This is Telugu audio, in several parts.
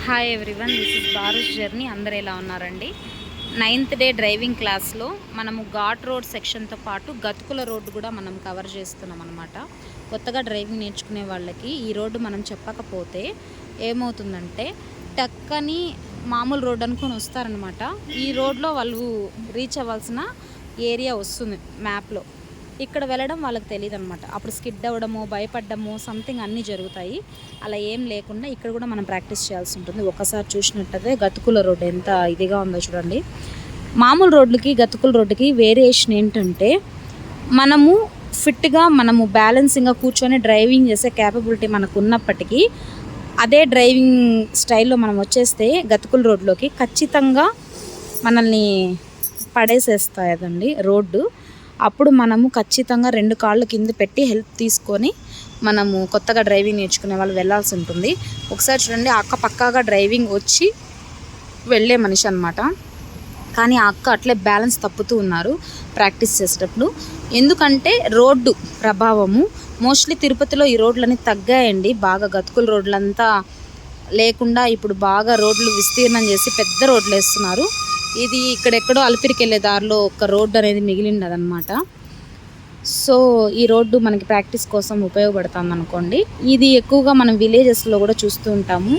హాయ్ ఎవ్రీవన్, దిస్ ఇస్ బారుష్ జర్నీ. అందరు ఎలా ఉన్నారండి? 9th డే డ్రైవింగ్ క్లాస్లో మనము ఘాట్ రోడ్ సెక్షన్తో పాటు గతుకుల రోడ్డు కూడా మనం కవర్ చేస్తున్నాం అనమాట. కొత్తగా డ్రైవింగ్ నేర్చుకునే వాళ్ళకి ఈ రోడ్డు మనం చెప్పకపోతే ఏమవుతుందంటే టక్కని మామూలు రోడ్డు అనుకొని వస్తారనమాట. ఈ రోడ్లో వాళ్ళు రీచ్ అవ్వాల్సిన ఏరియా వస్తుంది మ్యాప్లో. ఇక్కడ వెళ్ళడం వాళ్ళకి తెలియదు అనమాట. అప్పుడు స్కిడ్ అవ్వడము, భయపడ్డము, సంథింగ్ అన్నీ జరుగుతాయి. అలా ఏం లేకుండా ఇక్కడ కూడా మనం ప్రాక్టీస్ చేయాల్సి ఉంటుంది. ఒకసారి చూసినట్టయితే గతుకుల రోడ్డు ఎంత ఇదిగా ఉందో చూడండి. మామూలు రోడ్లకి గతుకుల రోడ్డుకి వేరియేషన్ ఏంటంటే మనము ఫిట్గా మనము బ్యాలెన్సింగ్గా కూర్చొని డ్రైవింగ్ చేసే క్యాపబిలిటీ మనకు ఉన్నప్పటికీ అదే డ్రైవింగ్ స్టైల్లో మనం వచ్చేస్తే గతుకుల రోడ్లోకి ఖచ్చితంగా మనల్ని పడేసేస్తాయండి రోడ్డు. అప్పుడు మనము ఖచ్చితంగా 2 కాళ్ళు కింద పెట్టి హెల్ప్ తీసుకొని మనము కొత్తగా డ్రైవింగ్ నేర్చుకునే వాళ్ళు వెళ్ళాల్సి ఉంటుంది. ఒకసారి చూడండి, ఆ అక్క పక్కాగా డ్రైవింగ్ వచ్చి వెళ్ళే మనిషి అనమాట. కానీ ఆ అక్క అట్లే బ్యాలెన్స్ తప్పుతూ ఉన్నారు ప్రాక్టీస్ చేసేటప్పుడు. ఎందుకంటే రోడ్డు ప్రభావము. మోస్ట్లీ తిరుపతిలో ఈ రోడ్లన్నీ తగ్గాయండి. బాగా గతుకుల రోడ్లంతా లేకుండా ఇప్పుడు బాగా రోడ్లు విస్తీర్ణం చేసి పెద్ద రోడ్లు వేస్తున్నారు. ఇది ఇక్కడెక్కడో అలిపిరికి వెళ్ళే దారిలో ఒక రోడ్డు అనేది మిగిలిండదనమాట. సో ఈ రోడ్డు మనకి ప్రాక్టీస్ కోసం ఉపయోగపడుతుంది అనుకోండి. ఇది ఎక్కువగా మనం విలేజెస్లో కూడా చూస్తూ ఉంటాము.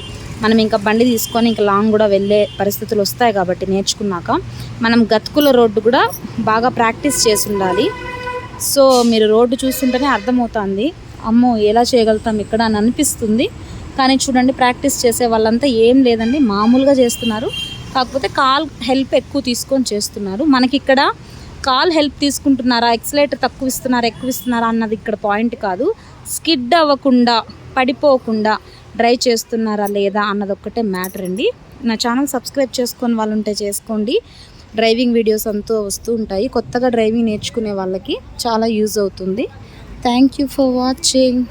మనం ఇంకా బండి తీసుకొని ఇంకా లాంగ్ కూడా వెళ్ళే పరిస్థితులు వస్తాయి కాబట్టి నేర్చుకున్నాక మనం గతుకుల రోడ్డు కూడా బాగా ప్రాక్టీస్ చేసి ఉండాలి. సో మీరు రోడ్డు చూస్తుంటేనే అర్థమవుతుంది, అమ్మో ఎలా చేయగలుగుతాం ఇక్కడ అని అనిపిస్తుంది. కానీ చూడండి, ప్రాక్టీస్ చేసే వాళ్ళంతా ఏం లేదండి, మామూలుగా చేస్తున్నారు. కాకపోతే కాల్ హెల్ప్ ఎక్కువ తీసుకొని చేస్తున్నారు. మనకి ఇక్కడ కాల్ హెల్ప్ తీసుకుంటున్నారా, ఎక్సలేటర్ తక్కువ ఇస్తున్నారా ఎక్కువ ఇస్తున్నారా అన్నది ఇక్కడ పాయింట్ కాదు. స్కిడ్ అవ్వకుండా పడిపోకుండా డ్రైవ్ చేస్తున్నారా లేదా అన్నది ఒక్కటే మ్యాటర్ అండి. నా ఛానల్ సబ్స్క్రైబ్ చేసుకొని వాళ్ళు ఉంటే చేసుకోండి. డ్రైవింగ్ వీడియోస్ అంతా వస్తూ ఉంటాయి. కొత్తగా డ్రైవింగ్ నేర్చుకునే వాళ్ళకి చాలా యూజ్ అవుతుంది. Thank you for watching.